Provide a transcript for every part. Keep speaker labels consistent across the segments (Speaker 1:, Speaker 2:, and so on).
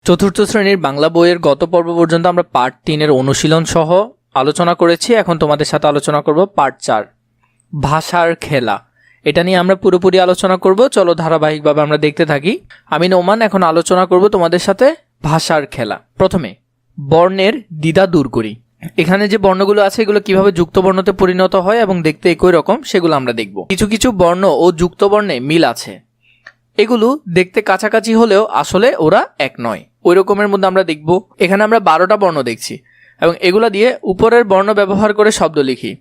Speaker 1: চতুর্থ শ্রেণীর বাংলা বইয়ের গত পর্ব পর্যন্ত আমরা পার্ট 3 অনুশীলন সহ আলোচনা করেছি। এখন তোমাদের সাথে আলোচনা করব পার্ট 4 ভাষার খেলা। এটা নিয়ে আমরা পুরোপুরি আলোচনা করব। চলো ধারাবাহিকভাবে আমরা দেখতে থাকি। আমি নোমান এখন আলোচনা করব তোমাদের সাথে ভাষার খেলা। প্রথমে বর্ণের দ্বিধা দূর করি। এখানে যে বর্ণগুলো আছে এগুলো কিভাবে যুক্ত বর্ণতে পরিণত হয় এবং দেখতে একই রকম সেগুলো আমরা দেখব। কিছু কিছু বর্ণ ও যুক্ত বর্ণে মিল আছে, এগুলো দেখতে কাছাকাছি হলেও আসলে ওরা এক নয়। ওই রকমের মধ্যে আমরা দেখব। এখানে আমরা 12টা বর্ণ দেখছি এবং এগুলা দিয়ে উপরের বর্ণ ব্যবহার করে শব্দ লিখি।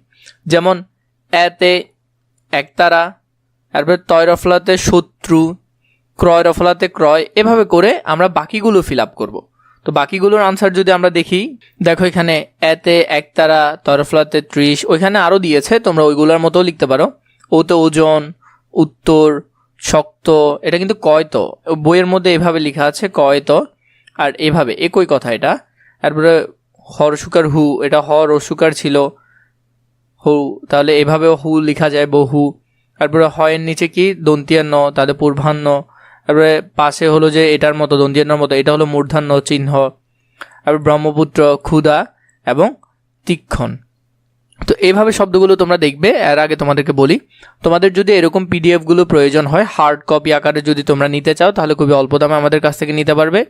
Speaker 1: যেমন এতে একতারা, তারপরে তয়রফলাতে শত্রু, ক্রয়রফলাতে ক্রয়, এভাবে করে আমরা বাকিগুলো ফিল আপ করবো। তো বাকিগুলোর আনসার যদি আমরা দেখি, দেখো এখানে এতে একতারা, তয়রফলাতে 30, ওইখানে আরও দিয়েছে, তোমরা ওইগুলোর মতো লিখতে পারো। ওতে ওজন, উত্তর, শক্ত, এটা কিন্তু কয়তো, বইয়ের মধ্যে এভাবে লেখা আছে কয়তো, আর এভাবে একই কথা এটা। তারপরে হর সুকার হু, এটা হর ও সুকার ছিল হু, তাহলে এভাবেও হু লেখা যায় বহু। তারপরে হয়ের নিচে কি দন্তিয়ান্ন, তাদের পূর্বাহ্ন। তারপরে পাশে হলো যে এটার মতো দন্তিয়ান্নর মতো, এটা হলো মূর্ধান্য চিহ্ন। তারপর ব্রহ্মপুত্র, ক্ষুধা এবং তীক্ষণ। তো এইভাবে শব্দগুলো তোমরা দেখবে। এর আগে তোমাদেরকে বলি, তোমাদের যদি এরকম পিডিএফগুলো প্রয়োজন হয় হার্ড কপি আকারে যদি তোমরা নিতে চাও তাহলে খুবই অল্প দামে আমাদের কাছ থেকে নিতে পারবে।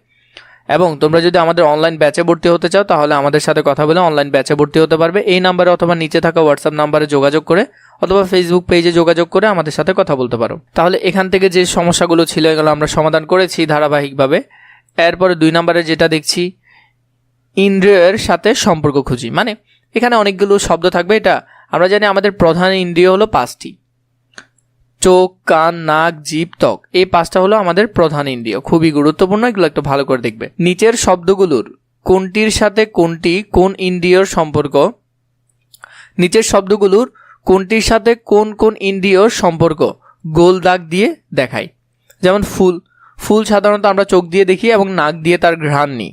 Speaker 1: এবং তোমরা যদি আমাদের অনলাইন ব্যাচে ভর্তি হতে চাও তাহলে আমাদের সাথে কথা বলে অনলাইন ব্যাচে ভর্তি হতে পারবে। এই নাম্বারে অথবা নিচে থাকা হোয়াটসঅ্যাপ নাম্বারে যোগাযোগ করে অথবা ফেসবুক পেজে যোগাযোগ করে আমাদের সাথে কথা বলতে পারো। তাহলে এখান থেকে যে সমস্যাগুলো ছিল এগুলো আমরা সমাধান করেছি ধারাবাহিকভাবে। এরপরে 2 নম্বরে যেটা দেখছি, ইন্দ্রিয়ের সাথে সম্পর্ক খুঁজি। মানে এখানে অনেকগুলো শব্দ থাকবে। এটা আমরা জানি আমাদের প্রধান ইন্দ্রিয় হলো 5টি, চোখ, কান, নাক, জিভ, ত্বক। এই 5টা হলো আমাদের প্রধান ইন্দ্রিয়, খুবই গুরুত্বপূর্ণ। এগুলো একটু ভালো করে দেখবে। নিচের শব্দগুলোর কোনটির সাথে কোনটি কোন ইন্দ্রিয়র সম্পর্ক, নিচের শব্দগুলোর কোনটির সাথে কোন কোন ইন্দ্রিয়র সম্পর্ক গোল দাগ দিয়ে দেখাই। যেমন ফুল, ফুল সাধারণত আমরা চোখ দিয়ে দেখি এবং নাক দিয়ে তার ঘ্রাণ নিই।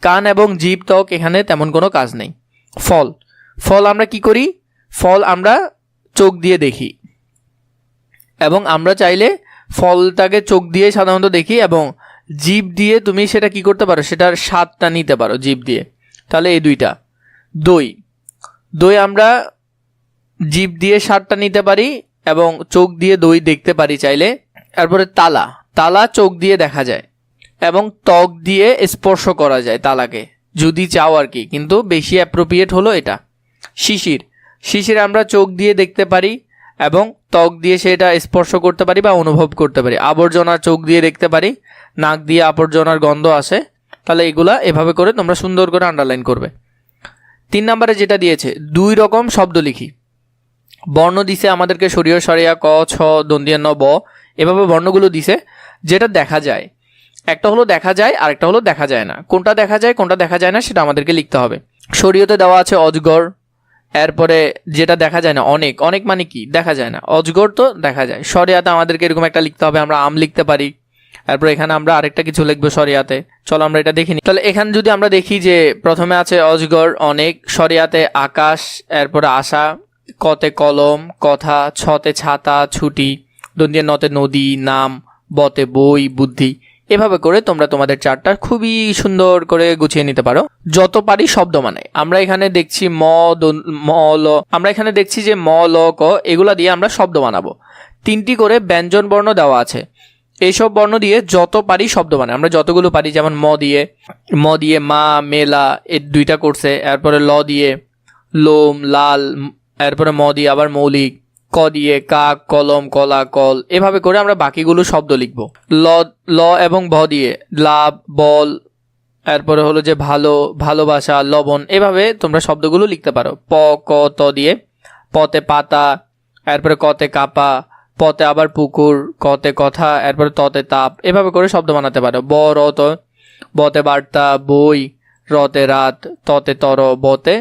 Speaker 1: কান এবং জিভ, ত্বক এখানে তেমন কোনো কাজ নেই। ফল, ফল আমরা কি করি, ফল আমরা চোখ দিয়ে দেখি এবং আমরা চাইলে ফলটাকে চোখ দিয়ে সাধারণত দেখি এবং জিভ দিয়ে তুমি সেটা কি করতে পারো, সেটার স্বাদটা নিতে পারো জিভ দিয়ে। তাহলে এই 2টা। দই, দই আমরা জিভ দিয়ে স্বাদটা নিতে পারি এবং চোখ দিয়ে দই দেখতে পারি চাইলে। তারপরে তালা, তালা চোখ দিয়ে দেখা যায় এবং ত্বক দিয়ে স্পর্শ করা যায় তালাকে যদি চাও আর কি, কিন্তু বেশি অ্যাপ্রোপ্রিয়েট হলো এটা। শিশির, শিশির আমরা চোখ দিয়ে দেখতে পারি এবং ত্বক দিয়ে সেটা স্পর্শ করতে পারি বা অনুভব করতে পারি। আবর্জনা চোখ দিয়ে দেখতে পারি, নাক দিয়ে আবর্জনার গন্ধ আসে। তাহলে এগুলা এভাবে করে তোমরা সুন্দর করে আন্ডারলাইন করবে। 3 নম্বরে যেটা দিয়েছে, 2 রকম শব্দ লিখি। বর্ণ দিছে আমাদেরকে সরিয়, সরিয়া, ক, ছ, দন্তিয়ান্ন, ব, এভাবে বর্ণগুলো দিছে যেটা দেখা যায়। একটা হলো দেখা যায় আর একটা হলো দেখা যায় না। কোনটা দেখা যায় কোনটা দেখা যায় না সেটা আমাদেরকে লিখতে হবে। শরীয়তে দেওয়া আছে অজগর, এরপরে যেটা দেখা যায় না অনেক, অনেক মানে কি দেখা যায় না, অজগর তো দেখা যায়। শরিয়াতে আমাদেরকে এরকম একটা লিখতে হবে, আমরা আম লিখতে পারি। তারপর এখানে আমরা আরেকটা কিছু লিখবো শরিয়াতে, চলো আমরা এটা দেখিনি। তাহলে এখানে যদি আমরা দেখি যে প্রথমে আছে অজগর, অনেক, শরিয়াতে আকাশ, এরপরে আশা, কতে কলম, কথা, ছতে ছাতা, ছুটি, দন্তিয়া নতে নদী, নাম, বতে বই, বুদ্ধি। এভাবে করে তোমরা তোমাদের চারটা খুবই সুন্দর করে গুছিয়ে নিতে পারো। যত পারি শব্দ মানে আমরা এখানে দেখছি ম ল, আমরা এখানে দেখছি যে ম ল ক, এগুলা দিয়ে আমরা শব্দ বানাবো। 3টি করে ব্যঞ্জন বর্ণ দেওয়া আছে, এইসব বর্ণ দিয়ে যত পারি শব্দ বানাই। আমরা যতগুলো পারি, যেমন ম দিয়ে মা, মেলা, এর 2টা করছে। এরপরে ল দিয়ে লোম, লাল, এরপরে ম দিয়ে আবার মৌলিক, ক দিয়ে কাক, কলম, কলা, কল। এভাবে করে আমরা বাকিগুলো শব্দ লিখব। ল এবং ভ দিয়ে লাভ, বল, এরপরে হলো যে ভালো, ভালোবাসা, লবণ। এভাবে তোমরা শব্দগুলো লিখতে পারো। প, ক, ত দিয়ে পতে পাতা, এরপরে কতে কাপা, পতে আবার পুকুর, কতে কথা, এরপরে ততে তাপ। এভাবে করে শব্দ বানাতে পারো। ব, র, ত, বতে বার্তা, বই, রতে রাত, ততে তর, বতে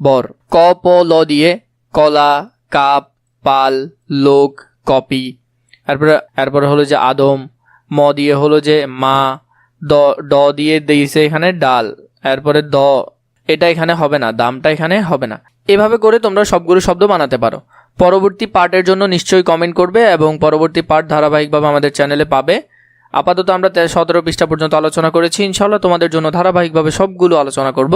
Speaker 1: বর। ক, প, ল দিয়ে কলা, কাপ, পাল, লোক, কপি। এরপরে হলো যে আদম। ম দিয়ে হলো যে মা, ড দিয়ে দিয়েছে এখানে ডাল, এরপরে দ, এটা এখানে হবে না, দামটা এখানে হবে না। এভাবে করে তোমরা সবগুলো শব্দ বানাতে পারো। পরবর্তী পার্টের জন্য নিশ্চয়ই কমেন্ট করবে এবং পরবর্তী পার্ট ধারাবাহিকভাবে আমাদের চ্যানেলে পাবে। আপাতত আমরা 17 পৃষ্ঠা পর্যন্ত আলোচনা করেছি। ইনশাআল্লাহ তোমাদের জন্য ধারাবাহিকভাবে সবগুলো আলোচনা করব।